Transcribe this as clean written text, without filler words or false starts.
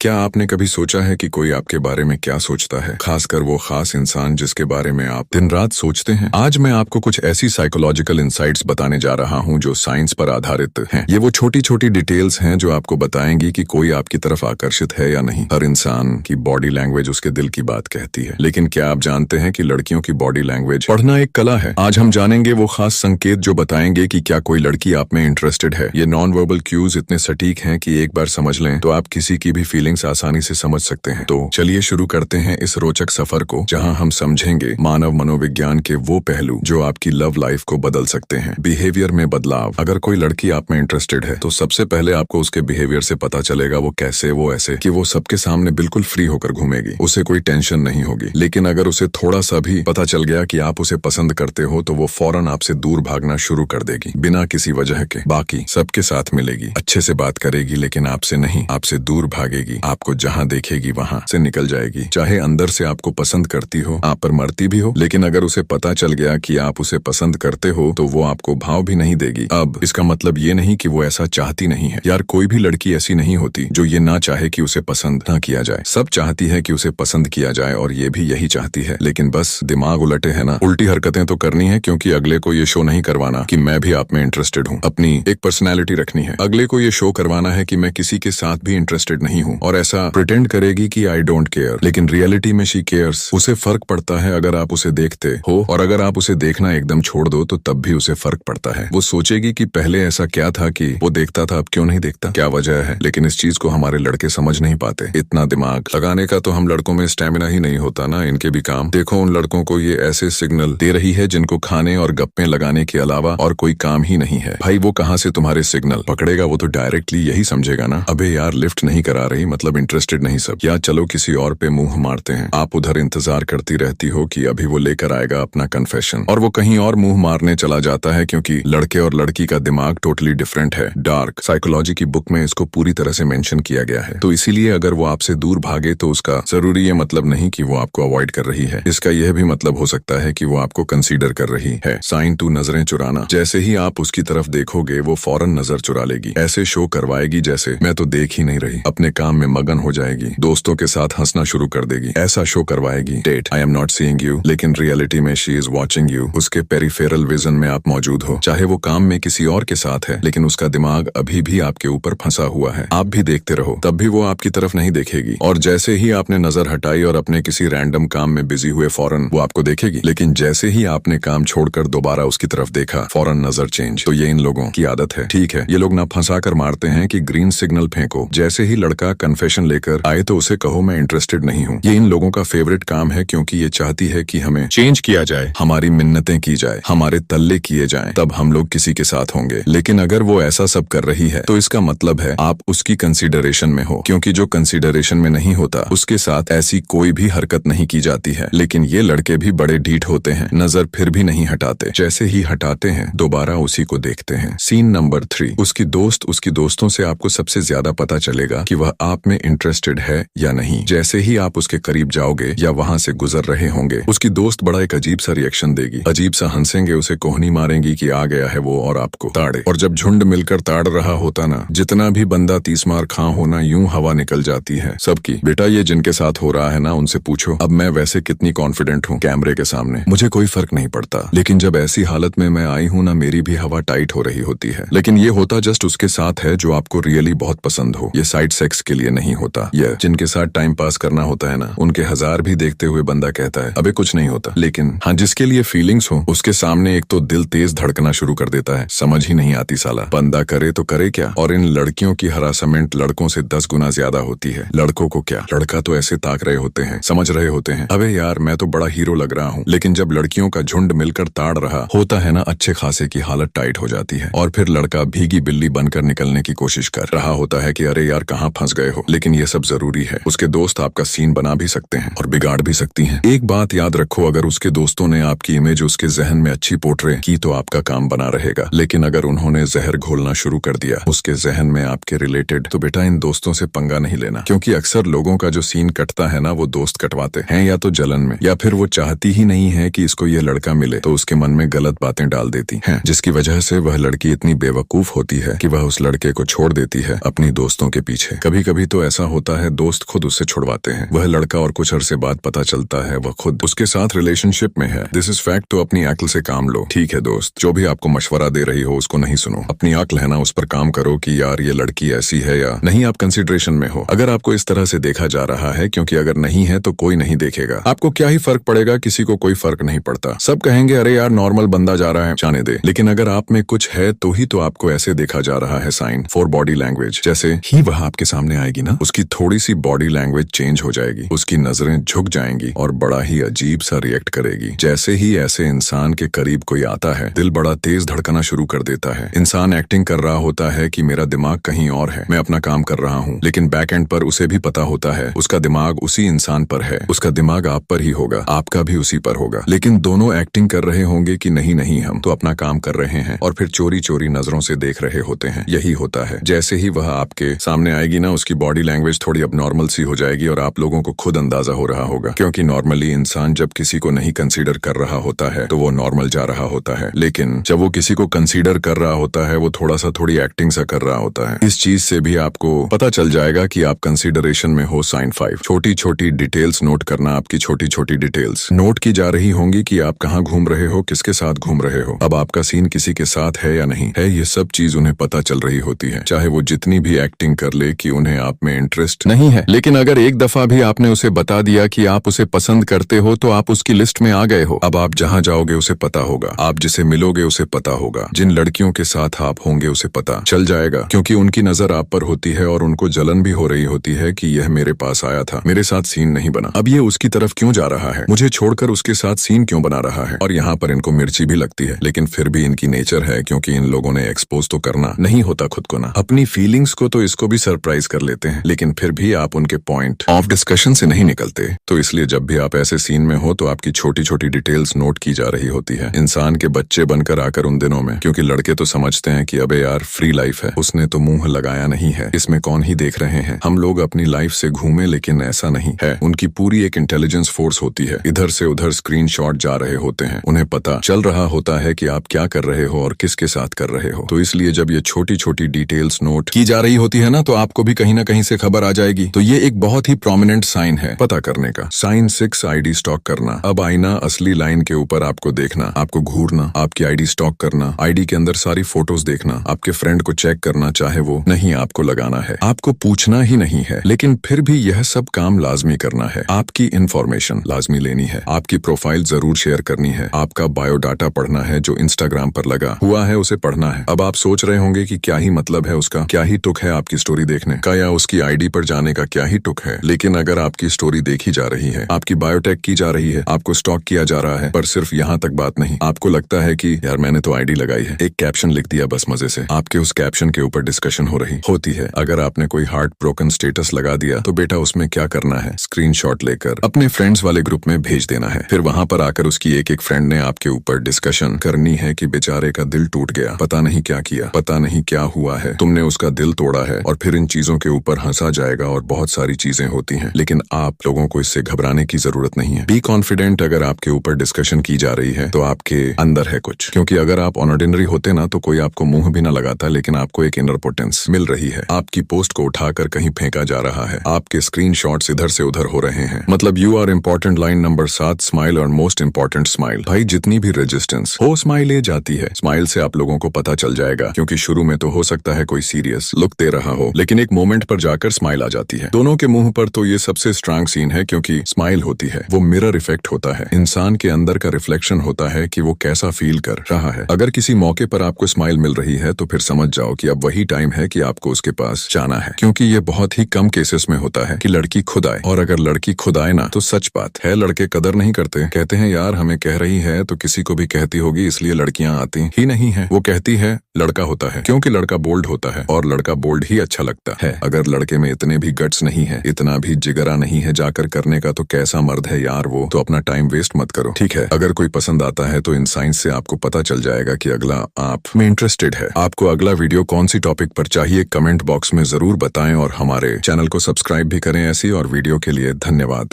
क्या आपने कभी सोचा है कि कोई आपके बारे में क्या सोचता है, खासकर वो खास इंसान जिसके बारे में आप दिन रात सोचते हैं। आज मैं आपको कुछ ऐसी साइकोलॉजिकल इंसाइट्स बताने जा रहा हूं जो साइंस पर आधारित हैं। ये वो छोटी छोटी डिटेल्स हैं जो आपको बताएंगी कि कोई आपकी तरफ आकर्षित है या नहीं। हर इंसान की बॉडी लैंग्वेज उसके दिल की बात कहती है, लेकिन क्या आप जानते हैं कि लड़कियों की बॉडी लैंग्वेज पढ़ना एक कला है। आज हम जानेंगे वो खास संकेत जो बताएंगे कि क्या कोई लड़की आप में इंटरेस्टेड है। ये नॉन वर्बल क्यूज इतने सटीक हैं कि एक बार समझ लें तो आप किसी की भी फीलिंग्स आसानी से समझ सकते हैं। तो चलिए शुरू करते हैं इस रोचक सफर को, जहां हम समझेंगे मानव मनोविज्ञान के वो पहलू जो आपकी लव लाइफ को बदल सकते हैं। बिहेवियर में बदलाव। अगर कोई लड़की आप में इंटरेस्टेड है तो सबसे पहले आपको उसके बिहेवियर से पता चलेगा वो कैसे, वो ऐसे कि वो सबके सामने बिल्कुल फ्री होकर घूमेगी, उसे कोई टेंशन नहीं होगी। लेकिन अगर उसे थोड़ा सा भी पता चल गया कि आप उसे पसंद करते हो तो वो फौरन आपसे दूर भागना शुरू कर देगी, बिना किसी वजह के। बाकी सबके साथ मिलेगी, अच्छे से बात करेगी, लेकिन आपसे नहीं, आपसे दूर भागेगी। आपको जहां देखेगी वहां से निकल जाएगी। चाहे अंदर से आपको पसंद करती हो, आप पर मरती भी हो, लेकिन अगर उसे पता चल गया कि आप उसे पसंद करते हो तो वो आपको भाव भी नहीं देगी। अब इसका मतलब ये नहीं कि वो ऐसा चाहती नहीं है। यार, कोई भी लड़की ऐसी नहीं होती जो ये ना चाहे कि उसे पसंद ना किया जाए। सब चाहती है कि उसे पसंद किया जाए और ये भी यही चाहती है, लेकिन बस दिमाग उलटे है ना। उल्टी हरकतें तो करनी है, क्योंकि अगले को ये शो नहीं करवाना कि मैं भी आप में इंटरेस्टेड हूँ। अपनी एक पर्सनैलिटी रखनी है। अगले को ये शो करवाना है कि मैं किसी के साथ भी इंटरेस्टेड नहीं हूँ, और ऐसा प्रिटेंड करेगी कि आई डोंट केयर, लेकिन रियलिटी में शी केयर्स। उसे फर्क पड़ता है अगर आप उसे देखते हो, और अगर आप उसे देखना एकदम छोड़ दो तो तब भी उसे फर्क पड़ता है। वो सोचेगी कि पहले ऐसा क्या था कि वो देखता था, अब क्यों नहीं देखता, क्या वजह है। लेकिन इस चीज को हमारे लड़के समझ नहीं पाते। इतना दिमाग लगाने का तो हम लड़कों में स्टेमिना ही नहीं होता ना, इनके भी काम देखो। उन लड़कों को ये ऐसे सिग्नल दे रही है जिनको खाने और गप्पे लगाने के अलावा और कोई काम ही नहीं है। भाई, वो कहाँ से तुम्हारे सिग्नल पकड़ेगा? वो तो डायरेक्टली यही समझेगा ना, अबे यार लिफ्ट नहीं करा रही, मतलब इंटरेस्टेड नहीं सब, या चलो किसी और पे मुंह मारते हैं। आप उधर इंतजार करती रहती हो कि अभी वो लेकर आएगा अपना कन्फेशन, और वो कहीं और मुंह मारने चला जाता है, क्योंकि लड़के और लड़की का दिमाग टोटली डिफरेंट है। डार्क साइकोलॉजी की बुक में इसको पूरी तरह से मेंशन किया गया है। तो इसीलिए अगर वो आपसे दूर भागे तो उसका जरूरी ये मतलब नहीं कि वो आपको अवॉइड कर रही है। इसका यह भी मतलब हो सकता है कि वो आपको कंसीडर कर रही है। साइन 2, नजरें चुराना। जैसे ही आप उसकी तरफ देखोगे वो फौरन नजर चुरा लेगी, ऐसे शो करवाएगी जैसे मैं तो देख ही नहीं रही, अपने काम में मगन हो जाएगी, दोस्तों के साथ हंसना शुरू कर देगी, ऐसा शो करवाएगी। That, I am not seeing you, लेकिन रियलिटी में शी इज वॉचिंग यू। उसके पेरिफेरल विजन में आप मौजूद हो, चाहे वो काम में किसी और के साथ है, लेकिन उसका दिमाग अभी भी आपके ऊपर फंसा हुआ है। आप भी देखते रहो, तब भी वो आपकी तरफ नहीं देखेगी, और जैसे ही आपने नजर हटाई और अपने किसी रैंडम काम में बिजी हुए, फौरन वो आपको देखेगी। लेकिन जैसे ही आपने काम छोड़कर दोबारा उसकी तरफ देखा, फौरन नजर चेंज। तो ये इन लोगों की आदत है। ठीक है, ये लोग ना फंसा कर मारते हैं कि ग्रीन सिग्नल फेंको, जैसे ही लड़का कन्फेशन लेकर आए तो उसे कहो मैं इंटरेस्टेड नहीं हूँ। ये इन लोगों का फेवरेट काम है, क्योंकि ये चाहती है कि हमें चेंज किया जाए, हमारी मिन्नतें की जाए, हमारे तल्ले किए जाएं, तब हम लोग किसी के साथ होंगे। लेकिन अगर वो ऐसा सब कर रही है तो इसका मतलब है आप उसकी कंसीडरेशन में हो, क्योंकि जो कंसीडरेशन में नहीं होता उसके साथ ऐसी कोई भी हरकत नहीं की जाती है। लेकिन ये लड़के भी बड़े ढीठ होते हैं, नजर फिर भी नहीं हटाते, जैसे ही हटाते हैं दोबारा उसी को देखते हैं। सीन नंबर 3, उसकी दोस्त। उसकी दोस्तों से आपको सबसे ज्यादा पता चलेगा कि वह आप में इंटरेस्टेड है या नहीं। जैसे ही आप उसके करीब जाओगे या वहां से गुजर रहे होंगे, उसकी दोस्त बड़ा एक अजीब सा रिएक्शन देगी, अजीब सा हंसेंगे, उसे कोहनी मारेंगी कि आ गया है वो और आपको ताड़े। और जब झुंड मिलकर ताड़ रहा होता ना, जितना भी बंदा 30 मार खां होना, यूं हवा निकल जाती है सबकी। बेटा, ये जिनके साथ हो रहा है ना, उनसे पूछो अब मैं वैसे कितनी कॉन्फिडेंट हूँ कैमरे के सामने, मुझे कोई फर्क नहीं पड़ता। लेकिन जब ऐसी हालत में मैं आई हूँ ना, मेरी भी हवा टाइट हो रही होती है। लेकिन ये होता जस्ट उसके साथ है जो आपको रियली बहुत पसंद हो। ये साइड सेक्स के लिए नहीं होता। ये जिनके साथ टाइम पास करना होता है ना, उनके 1000 भी देखते हुए बंदा कहता है अबे कुछ नहीं होता। लेकिन हाँ, जिसके लिए फीलिंग्स हो उसके सामने एक तो दिल तेज धड़कना शुरू कर देता है। समझ ही नहीं आती साला, बंदा करे तो करे क्या। और इन लड़कियों की हरासमेंट लड़कों से 10 गुना ज्यादा होती है। लड़कों को क्या, लड़का तो ऐसे ताक रहे होते हैं, समझ रहे होते हैं अबे यार मैं तो बड़ा हीरो लग रहा हूँ। लेकिन जब लड़कियों का झुंड मिलकर ताड़ रहा होता है ना, अच्छे खासे की हालत टाइट हो जाती है, और फिर लड़का भीगी बिल्ली बनकर निकलने की कोशिश कर रहा होता है कि अरे यार कहाँ फंस गए हो। लेकिन ये सब जरूरी है, उसके दोस्त आपका सीन बना भी सकते हैं और बिगाड़ भी सकती हैं। एक बात याद रखो, अगर उसके दोस्तों ने आपकी इमेज उसके जहन में अच्छी पोर्ट्रे की तो आपका काम बना रहेगा। लेकिन अगर उन्होंने जहर घोलना शुरू कर दिया उसके जहन में आपके रिलेटेड, तो बेटा इन दोस्तों से पंगा नहीं लेना, क्योंकि अक्सर लोगों का जो सीन कटता है ना, वो दोस्त कटवाते हैं, या तो जलन में, या फिर वो चाहती ही नहीं है कि इसको ये लड़का मिले, तो उसके मन में गलत बातें डाल देती हैं, जिसकी वजह से वह लड़की इतनी बेवकूफ होती है कि वह उस लड़के को छोड़ देती है अपनी दोस्तों के पीछे। कभी कभी तो ऐसा होता है दोस्त खुद उससे छुड़वाते हैं। वह लड़का और कुछ अरसे बाद पता चलता है वह खुद उसके साथ रिलेशनशिप में है। दिस इज फैक्ट, तो अपनी अक्ल से काम लो। ठीक है दोस्त, जो भी आपको मशवरा दे रही हो उसको नहीं सुनो। अपनी अक्ल है ना, उस पर काम करो कि यार ये लड़की ऐसी है या नहीं, आप कंसिडरेशन में हो। अगर आपको इस तरह से देखा जा रहा है, क्योंकि अगर नहीं है तो कोई नहीं देखेगा, आपको क्या ही फर्क पड़ेगा, किसी को कोई फर्क नहीं पड़ता। सब कहेंगे अरे यार नॉर्मल बंदा जा रहा है, जाने दे। लेकिन अगर आप में कुछ है तो ही तो आपको ऐसे देखा जा रहा है। साइन फॉर बॉडी लैंग्वेज, जैसे ही वह आपके सामने आएगी ना, उसकी थोड़ी सी बॉडी लैंग्वेज चेंज हो जाएगी, उसकी नजरें झुक जाएंगी और बड़ा ही अजीब सा रिएक्ट करेगी। जैसे ही ऐसे इंसान के करीब कोई आता है, दिल बड़ा तेज धड़कना शुरू कर देता है। इंसान एक्टिंग कर रहा होता है कि मेरा दिमाग कहीं और है, मैं अपना काम कर रहा हूँ, लेकिन बैक एंड पर उसे भी पता होता है उसका दिमाग उसी इंसान पर है, उसका दिमाग आप पर ही होगा, आपका भी उसी पर होगा। लेकिन दोनों एक्टिंग कर रहे होंगे कि नहीं नहीं हम तो अपना काम कर रहे हैं, और फिर चोरी चोरी नजरों से देख रहे होते हैं। यही होता है। जैसे ही वह आपके सामने आएगी ना, उसकी बॉडी लैंग्वेज थोड़ी अब नॉर्मल सी हो जाएगी और आप लोगों को खुद अंदाजा हो रहा होगा, क्योंकि नॉर्मली इंसान जब किसी को नहीं कंसीडर कर रहा होता है तो वो नॉर्मल जा रहा होता है, लेकिन जब वो किसी को कंसीडर कर रहा होता है वो थोड़ी एक्टिंग सा कर रहा होता है। इस चीज से भी आपको पता चल जाएगा कि आप कंसीडरेशन में हो। साइन 5, छोटी छोटी डिटेल्स नोट करना। आपकी छोटी छोटी डिटेल्स नोट की जा रही होंगी कि आप कहाँ घूम रहे हो, किसके साथ घूम रहे हो, अब आपका सीन किसी के साथ है या नहीं है, ये सब चीज उन्हें पता चल रही होती है, चाहे वो जितनी भी एक्टिंग कर ले कि उन्हें आप में इंटरेस्ट नहीं है। लेकिन अगर एक दफा भी आपने उसे बता दिया कि आप उसे पसंद करते हो तो आप उसकी लिस्ट में आ गए हो। अब आप जहाँ जाओगे उसे पता होगा, आप जिसे मिलोगे उसे पता होगा, जिन लड़कियों के साथ आप होंगे उसे पता चल जाएगा, क्योंकि उनकी नजर आप पर होती है और उनको जलन भी हो रही होती है कि यह मेरे पास आया था, मेरे साथ सीन नहीं बना, अब ये उसकी तरफ क्यों जा रहा है, मुझे छोड़कर उसके साथ सीन क्यों बना रहा है। और यहाँ पर इनको मिर्ची भी लगती है, लेकिन फिर भी इनकी नेचर है, क्योंकि इन लोगों ने एक्सपोज तो करना नहीं होता खुद को ना, अपनी फीलिंग्स को, तो इसको भी सरप्राइज कर लेते हैं, लेकिन फिर भी आप उनके पॉइंट ऑफ डिस्कशन से नहीं निकलते। तो इसलिए जब भी आप ऐसे सीन में हो तो आपकी छोटी छोटी डिटेल्स नोट की जा रही होती है। इंसान के बच्चे बनकर आकर उन दिनों में, क्योंकि लड़के तो समझते हैं कि अबे यार फ्री लाइफ है, उसने तो मुंह लगाया नहीं है, इसमें कौन ही देख रहे हैं, हम लोग अपनी लाइफ से घूमे, लेकिन ऐसा नहीं है। उनकी पूरी एक इंटेलिजेंस फोर्स होती है, इधर से उधर स्क्रीनशॉट जा रहे होते हैं, उन्हें पता चल रहा होता है कि आप क्या कर रहे हो और किसके साथ कर रहे हो। तो इसलिए जब ये छोटी छोटी डिटेल्स नोट की जा रही होती है ना, तो आपको भी कहीं ना कहीं से खबर आ जाएगी। तो ये एक बहुत ही प्रोमिनेंट साइन है पता करने का। साइन 6, आईडी स्टॉक करना। अब आईना असली लाइन के ऊपर आपको देखना, आपको घूरना, आपकी आईडी स्टॉक करना, आईडी के अंदर सारी फोटोज देखना, आपके फ्रेंड को चेक करना, चाहे वो नहीं आपको लगाना है, आपको पूछना ही नहीं है, लेकिन फिर भी यह सब काम लाजमी करना है। आपकी इंफॉर्मेशन लाजमी लेनी है, आपकी प्रोफाइल जरूर शेयर करनी है, आपका बायोडाटा पढ़ना है, जो इंस्टाग्राम पर लगा हुआ है उसे पढ़ना है। अब आप सोच रहे होंगे कि क्या ही मतलब है उसका, क्या ही तुक है आपकी स्टोरी देखने का, या उसकी आईडी पर जाने का क्या ही तुक है। लेकिन अगर आपकी स्टोरी देखी जा रही है, आपकी बायोटेक की जा रही है, आपको स्टॉक किया जा रहा है, पर सिर्फ यहाँ तक बात नहीं, आपको लगता है कि यार मैंने तो आईडी लगाई है, एक कैप्शन लिख दिया बस मजे से, आपके उस कैप्शन के ऊपर डिस्कशन हो रही होती है। अगर आपने कोई हार्ट ब्रोकन स्टेटस लगा दिया तो बेटा उसमें क्या करना है, स्क्रीनशॉट लेकर अपने फ्रेंड्स वाले ग्रुप में भेज देना है। फिर वहां पर आकर उसकी एक एक फ्रेंड ने आपके ऊपर डिस्कशन करनी है कि बेचारे का दिल टूट गया, पता नहीं क्या किया, पता नहीं क्या हुआ है, तुमने उसका दिल तोड़ा है, और फिर इन चीजों के ऊपर हंसा जाएगा और बहुत सारी चीजें होती हैं। लेकिन आप लोगों को इससे घबराने की जरूरत नहीं है। बी कॉन्फिडेंट, अगर आपके ऊपर डिस्कशन की जा रही है तो आपके अंदर है कुछ, क्योंकि अगर आप ऑर्डिनरी होते ना तो कोई आपको मुंह भी ना लगाता, लेकिन आपको एक इनर पोटेंस मिल रही है, आपकी पोस्ट को उठाकर कहीं फेंका जा रहा है, आपके स्क्रीनशॉट्स इधर से उधर हो रहे हैं, मतलब you are important. Line number 7, smile और मोस्ट इम्पोर्टेंट स्माइल। भाई जितनी भी रेजिस्टेंस हो स्माइल ए जाती है, स्माइल से आप लोगों को पता चल जाएगा, क्योंकि शुरू में तो हो सकता है कोई सीरियस लुक दे रहा हो, लेकिन एक मोमेंट पर जाकर स्माइल आ जाती है दोनों के मुंह पर। तो ये सबसे स्ट्रांग सीन है, क्योंकि स्माइल होती है वो मिरर इफेक्ट होता है, इंसान के अंदर का रिफ्लेक्शन होता है कि वो कैसा फील कर रहा है। अगर किसी मौके पर आपको स्माइल मिल रही है तो फिर समझ जाओ कि अब वही टाइम है कि आपको उसके पास जाना है, क्योंकि ये बहुत ही कम केसेस में होता है कि लड़की खुद आए, और अगर लड़की खुद आए ना तो सच बात है लड़के कदर नहीं करते, कहते हैं यार हमें कह रही है तो किसी को भी कहती होगी, इसलिए लड़कियां आती ही नहीं है। वो कहती है लड़का होता है, क्योंकि लड़का बोल्ड होता है और लड़का बोल्ड ही अच्छा लगता है। अगर लड़के में इतने भी गट्स नहीं है, इतना भी जिगरा नहीं है जाकर करने का, तो कैसा मर्द है यार वो। तो अपना टाइम वेस्ट मत करो, ठीक है। अगर कोई पसंद आता है तो इन साइंस से आपको पता चल जाएगा कि अगला आप में इंटरेस्टेड है। आपको अगला वीडियो कौन सी टॉपिक पर चाहिए कमेंट बॉक्स में जरूर बताएं, और हमारे चैनल को सब्सक्राइब भी करें ऐसी और वीडियो के लिए धन्यवाद।